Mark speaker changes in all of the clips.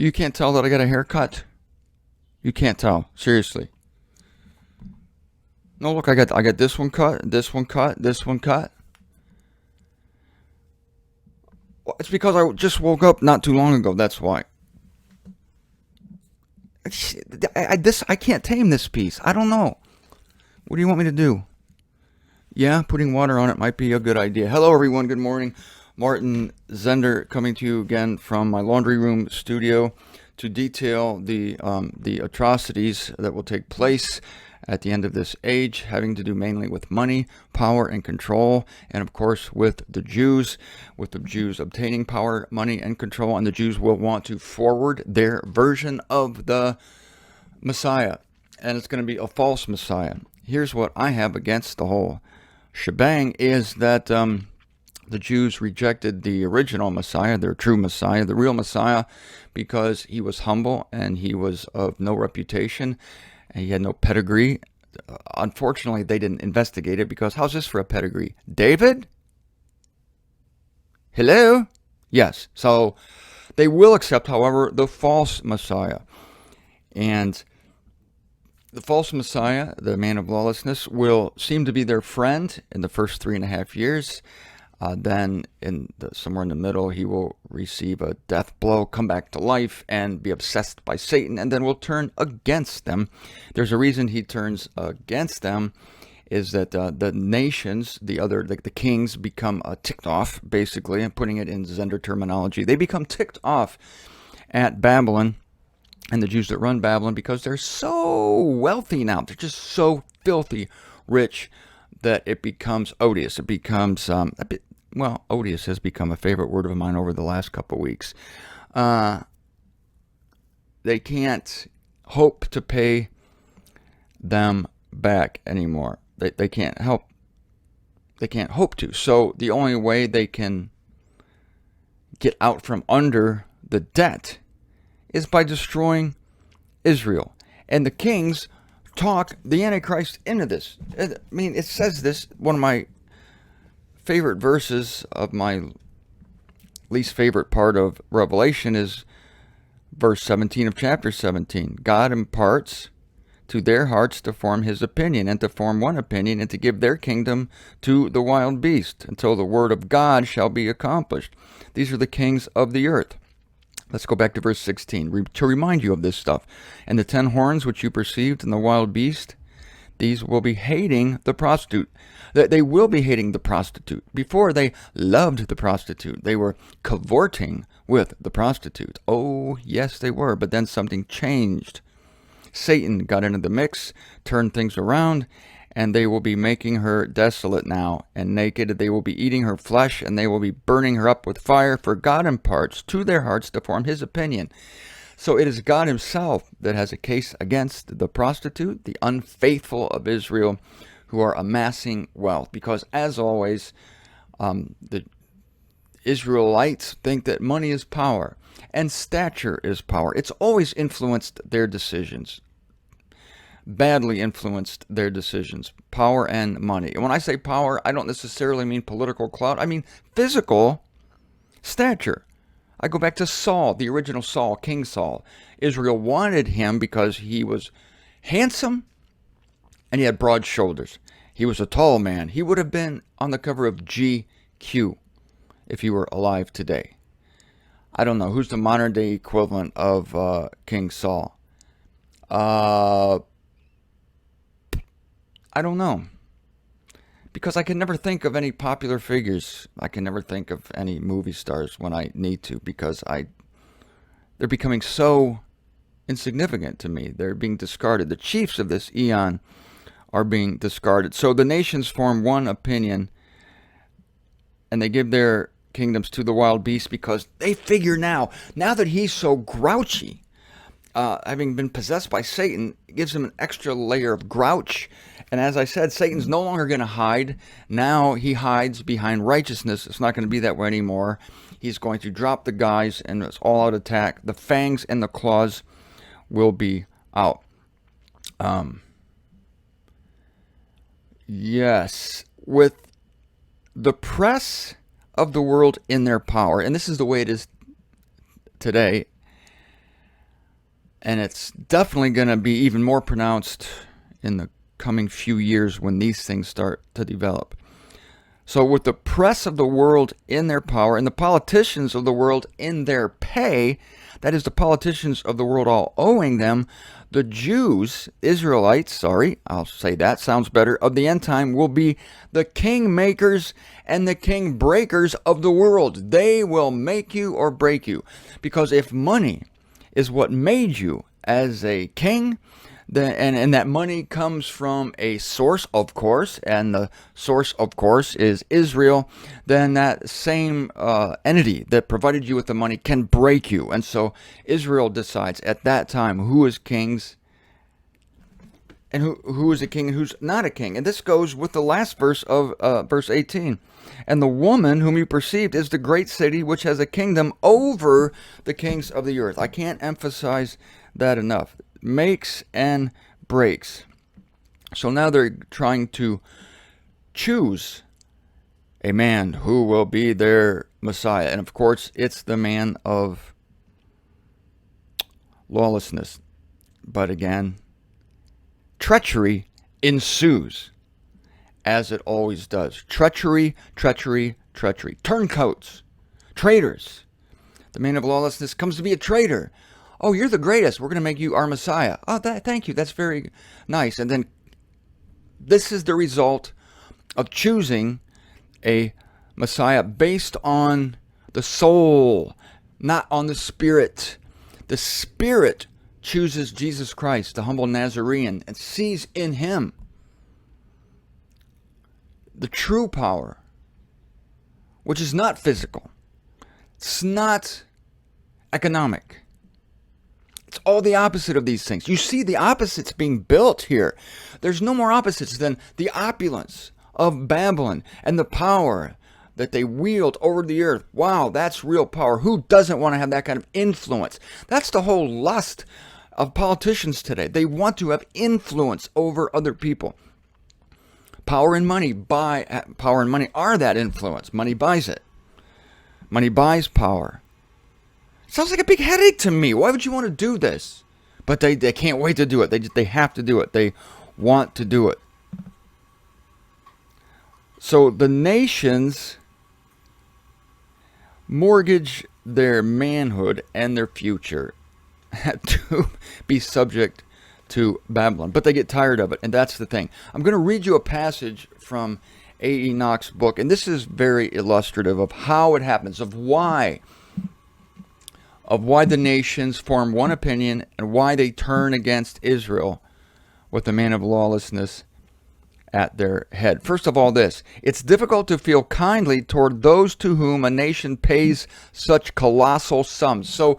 Speaker 1: You can't tell that I got a haircut? You can't tell. Seriously. No, look, I got this one cut, this one cut, this one cut. Well, it's because I just woke up not too long ago. That's why. I can't tame this piece. I don't know. What do you want me to do? Yeah, putting water on it might be a good idea. Hello, everyone. Good morning. Martin Zender coming to you again from my laundry room studio to detail the atrocities that will take place at the end of this age, having to do mainly with money, power, and control, and of course with the Jews obtaining power, money, and control, and the Jews will want to forward their version of the Messiah, and it's going to be a false Messiah. Here's what I have against the whole shebang is that the Jews rejected the original Messiah, their true Messiah, the real Messiah, because he was humble and he was of no reputation and he had no pedigree. Unfortunately, they didn't investigate it because how's this for a pedigree? David? Hello? Yes. So they will accept, however, the false Messiah. And the false Messiah, the man of lawlessness, will seem to be their friend in the first 3.5 years. Then, somewhere in the middle, he will receive a death blow, come back to life, and be obsessed by Satan, and then will turn against them. There's a reason he turns against them, is that the nations, the kings, become ticked off, basically, and putting it in Zender terminology. They become ticked off at Babylon and the Jews that run Babylon because they're so wealthy now. They're just so filthy rich that it becomes odious. It becomes odious has become a favorite word of mine over the last couple of weeks. They can't hope to pay them back anymore. They can't help. They can't hope to. So the only way they can get out from under the debt is by destroying Israel. And the kings talk the Antichrist into this. I mean, it says this, one of my favorite verses of my least favorite part of Revelation is verse 17 of chapter 17. God imparts to their hearts to form his opinion, and to form one opinion, and to give their kingdom to the wild beast, until the word of God shall be accomplished. These are the kings of the earth. Let's go back to verse 16 to remind you of this stuff. And the 10 horns which you perceived in the wild beast, these will be hating the prostitute. They will be hating the prostitute. Before, they loved the prostitute. They were cavorting with the prostitute. Oh, yes, they were. But then something changed. Satan got into the mix, turned things around, and they will be making her desolate now and naked. They will be eating her flesh, and they will be burning her up with fire, for God imparts to their hearts to form his opinion. So it is God himself that has a case against the prostitute, the unfaithful of Israel, who are amassing wealth. Because, as always, the Israelites think that money is power, and stature is power. It's always influenced their decisions. Badly influenced their decisions, power and money. And when I say power, I don't necessarily mean political clout. I mean physical stature. I go back to Saul, the original Saul, King Saul. Israel wanted him because he was handsome and he had broad shoulders. He was a tall man. He would have been on the cover of GQ if he were alive today. I don't know. Who's the modern day equivalent of King Saul? I don't know. Because I can never think of any popular figures. I can never think of any movie stars when I need to, because they're becoming so insignificant to me. They're being discarded. The chiefs of this eon are being discarded. So the nations form one opinion, and they give their kingdoms to the wild beast because they figure now that he's so grouchy, having been possessed by Satan, it gives him an extra layer of grouch. And as I said, Satan's no longer going to hide. Now he hides behind righteousness. It's not going to be that way anymore. He's going to drop the guys, and it's all-out attack. The fangs and the claws will be out. Yes, with the press of the world in their power, and this is the way it is today, And it's definitely going to be even more pronounced in the coming few years when these things start to develop. So with the press of the world in their power and the politicians of the world in their pay, that is the politicians of the world all owing them, the Jews, Israelites, I'll say that, sounds better, of the end time will be the king makers and the king breakers of the world. They will make you or break you. Because if money is what made you as a king, and that money comes from a source, of course, and the source, of course, is Israel, then that same entity that provided you with the money can break you. And so Israel decides at that time who is kings and who is a king and who's not a king. And this goes with the last verse of verse 18. And the woman whom you perceived is the great city which has a kingdom over the kings of the earth. I can't emphasize that enough. Makes and breaks. So now they're trying to choose a man who will be their Messiah. And of course, it's the man of lawlessness. But again, treachery ensues, as it always does. Treachery, treachery, treachery. Turncoats, traitors. The man of lawlessness comes to be a traitor. Oh, you're the greatest. We're going to make you our Messiah. Oh, thank you. That's very nice. And then this is the result of choosing a Messiah based on the soul, not on the spirit. The spirit chooses Jesus Christ, the humble Nazarene, and sees in him the true power, which is not physical. It's not economic. It's all the opposite of these things. You see the opposites being built here. There's no more opposites than the opulence of Babylon and the power that they wield over the earth. Wow, that's real power. Who doesn't want to have that kind of influence? That's the whole lust of politicians today. They want to have influence over other people. Power and money are that influence. Money buys it. Money buys power. Sounds like a big headache to me. Why would you want to do this? But they can't wait to do it. They have to do it. They want to do it. So the nations mortgage their manhood and their future to be subject to Babylon. But they get tired of it, and that's the thing. I'm going to read you a passage from A. Enoch's book, and this is very illustrative of how it happens, of why the nations form one opinion and why they turn against Israel with the man of lawlessness at their head. First of all, this: it's difficult to feel kindly toward those to whom a nation pays such colossal sums. So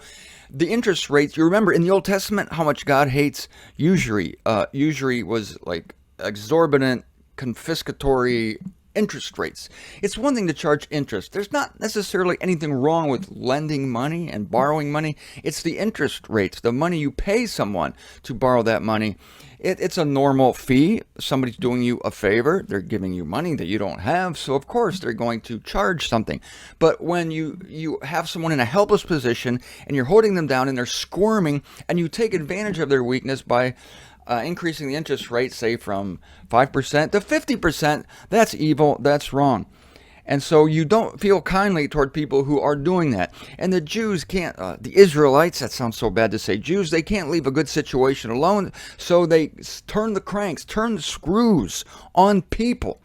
Speaker 1: the interest rates, you remember in the Old Testament how much God hates usury. Usury was like exorbitant, confiscatory interest rates. It's one thing to charge interest. There's not necessarily anything wrong with lending money and borrowing money. It's the interest rates, the money you pay someone to borrow that money. It's a normal fee. Somebody's doing you a favor. They're giving you money that you don't have. So, of course, they're going to charge something. But when you have someone in a helpless position and you're holding them down and they're squirming and you take advantage of their weakness by increasing the interest rate, say from 5% to 50%, that's evil, that's wrong. And so you don't feel kindly toward people who are doing that. And the Jews can't, the Israelites, that sounds so bad to say Jews, they can't leave a good situation alone. So they turn the cranks, turn the screws on people.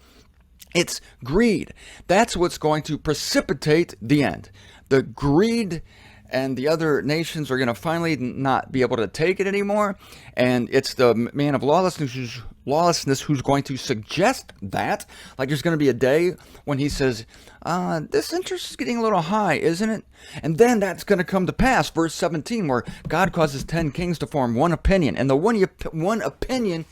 Speaker 1: It's greed. That's what's going to precipitate the end. The greed, and the other nations are going to finally not be able to take it anymore. And it's the man of lawlessness who's going to suggest that. Like there's going to be a day when he says, this interest is getting a little high, isn't it? And then that's going to come to pass, verse 17, where God causes 10 kings to form one opinion. And the one opinion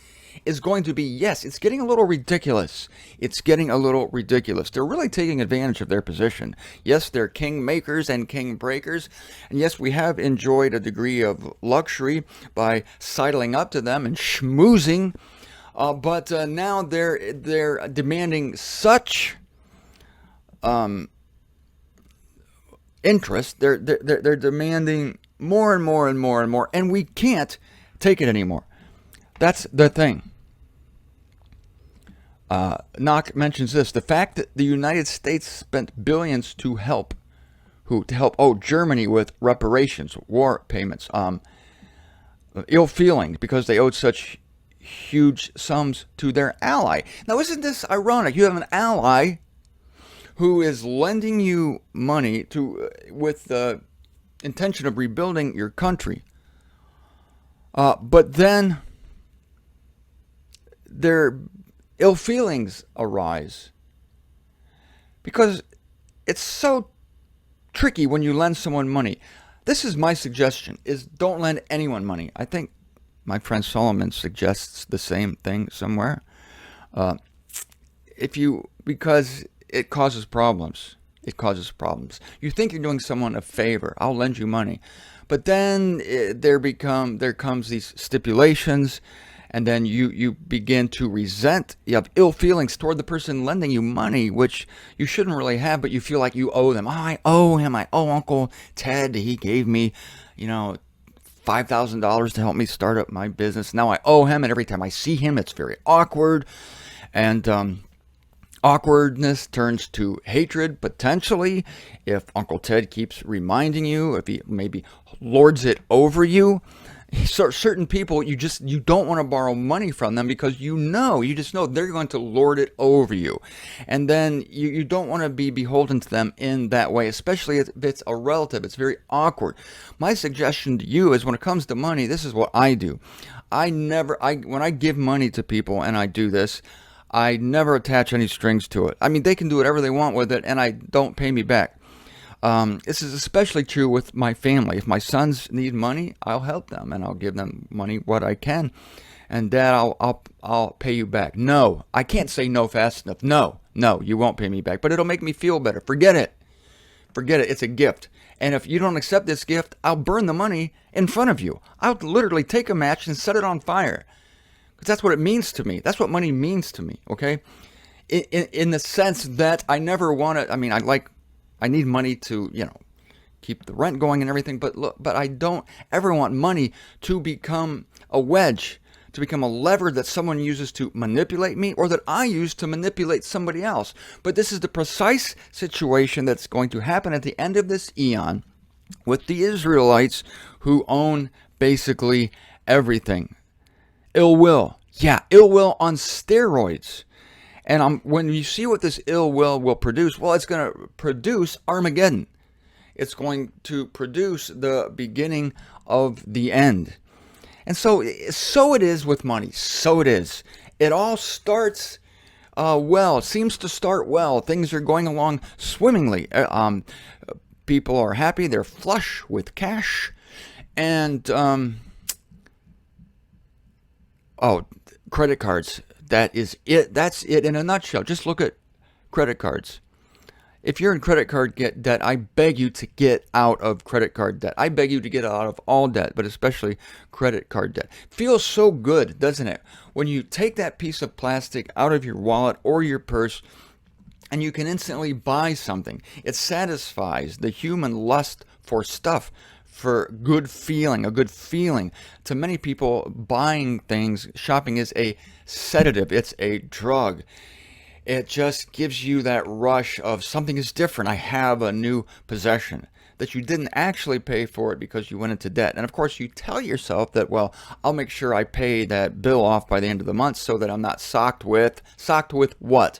Speaker 1: is going to be, yes, it's getting a little ridiculous. It's getting a little ridiculous. They're really taking advantage of their position. Yes, they're king makers and king breakers. And yes, we have enjoyed a degree of luxury by sidling up to them and schmoozing. But now they're demanding such interest. They're demanding more and more and more and more, and we can't take it anymore. That's the thing. Knock mentions this: the fact that the United States spent billions to help Germany with reparations, war payments, ill feelings because they owed such huge sums to their ally. Now, isn't this ironic? You have an ally who is lending you money with the intention of rebuilding your country, but then their ill feelings arise because it's so tricky when you lend someone money. This is my suggestion: is don't lend anyone money. I think my friend Solomon suggests the same thing somewhere. Because it causes problems. It causes problems. You think you're doing someone a favor. I'll lend you money. But then there comes these stipulations, and then you begin to resent. You have ill feelings toward the person lending you money, which you shouldn't really have, but you feel like you owe them. Oh, I owe him. I owe Uncle Ted. He gave me, $5,000 to help me start up my business. Now I owe him, and every time I see him, it's very awkward. And awkwardness turns to hatred, potentially, if Uncle Ted keeps reminding you, if he maybe lords it over you. So certain people, you don't want to borrow money from them because you just know they're going to lord it over you. And then you don't want to be beholden to them in that way, especially if it's a relative. It's very awkward. My suggestion to you is, when it comes to money, this is what I do. When I give money to people, and I do this, I never attach any strings to it. I mean, they can do whatever they want with it, and I don't pay me back. This is especially true with my family. If my sons need money, I'll help them, and I'll give them money what I can. And Dad, I'll pay you back. No, I can't say no fast enough. No, you won't pay me back, but it'll make me feel better. Forget it. It's a gift. And if you don't accept this gift, I'll burn the money in front of you. I'll literally take a match and set it on fire. Because that's what it means to me. That's what money means to me, okay? In the sense that I never want to, I need money to, keep the rent going and everything, but I don't ever want money to become a wedge, to become a lever that someone uses to manipulate me, or that I use to manipulate somebody else. But this is the precise situation that's going to happen at the end of this eon with the Israelites, who own basically everything. Ill will. Yeah, ill will on steroids. And when you see what this ill will produce, well, it's going to produce Armageddon. It's going to produce the beginning of the end. And so it is with money. So it is. It all starts well. It seems to start well. Things are going along swimmingly. People are happy. They're flush with cash. And credit cards. That is it. That's it in a nutshell. Just look at credit cards. If you're in credit card debt, I beg you to get out of credit card debt. I beg you to get out of all debt, but especially credit card debt. Feels so good, doesn't it? When you take that piece of plastic out of your wallet or your purse, and you can instantly buy something. It satisfies the human lust for stuff, for good feeling, a good feeling. To many people, buying things, shopping is a sedative. It's a drug. It just gives you that rush of something is different. I have a new possession, that you didn't actually pay for it because you went into debt. And of course, you tell yourself that, well, I'll make sure I pay that bill off by the end of the month so that I'm not socked with what?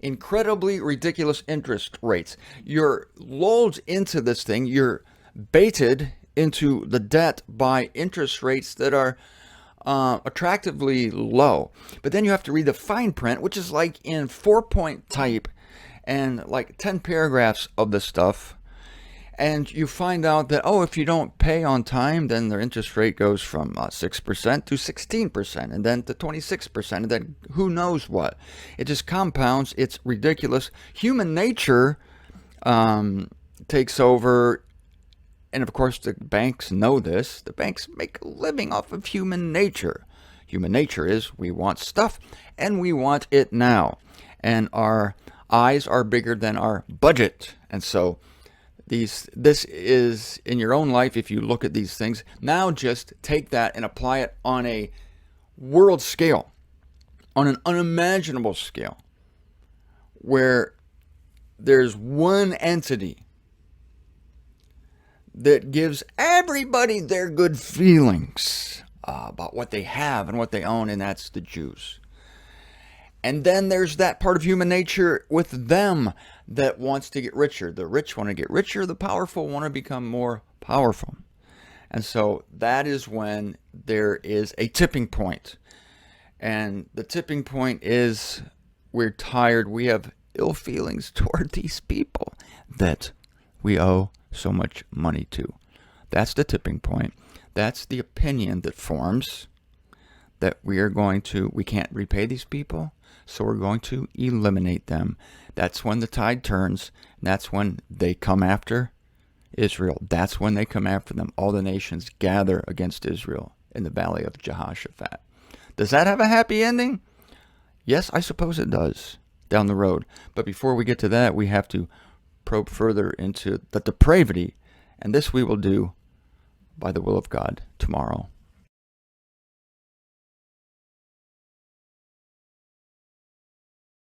Speaker 1: Incredibly ridiculous interest rates. You're lulled into this thing. You're baited into the debt by interest rates that are attractively low. But then you have to read the fine print, which is like in 4-point type and like 10 paragraphs of the stuff. And you find out that, if you don't pay on time, then their interest rate goes from 6% to 16%, and then to 26%, and then who knows what. It just compounds. It's ridiculous. Human nature takes over. And of course, the banks know this. The banks make a living off of human nature. Human nature is we want stuff, and we want it now. And our eyes are bigger than our budget. And so This is in your own life. If you look at these things now, just take that and apply it on a world scale, on an unimaginable scale, where there's one entity that gives everybody their good feelings about what they have and what they own, and that's the Jews. And then there's that part of human nature with them that wants to get richer. The rich want to get richer. The powerful want to become more powerful. And so that is when there is a tipping point. And the tipping point is we're tired. We have ill feelings toward these people that we owe so much money to. That's the tipping point. That's the opinion that forms that we can't repay these people, so we're going to eliminate them. That's when the tide turns. That's when they come after Israel. That's when they come after them. All the nations gather against Israel in the valley of Jehoshaphat. Does that have a happy ending? Yes, I suppose it does down the road. But before we get to that, we have to probe further into the depravity, and this we will do by the will of God tomorrow.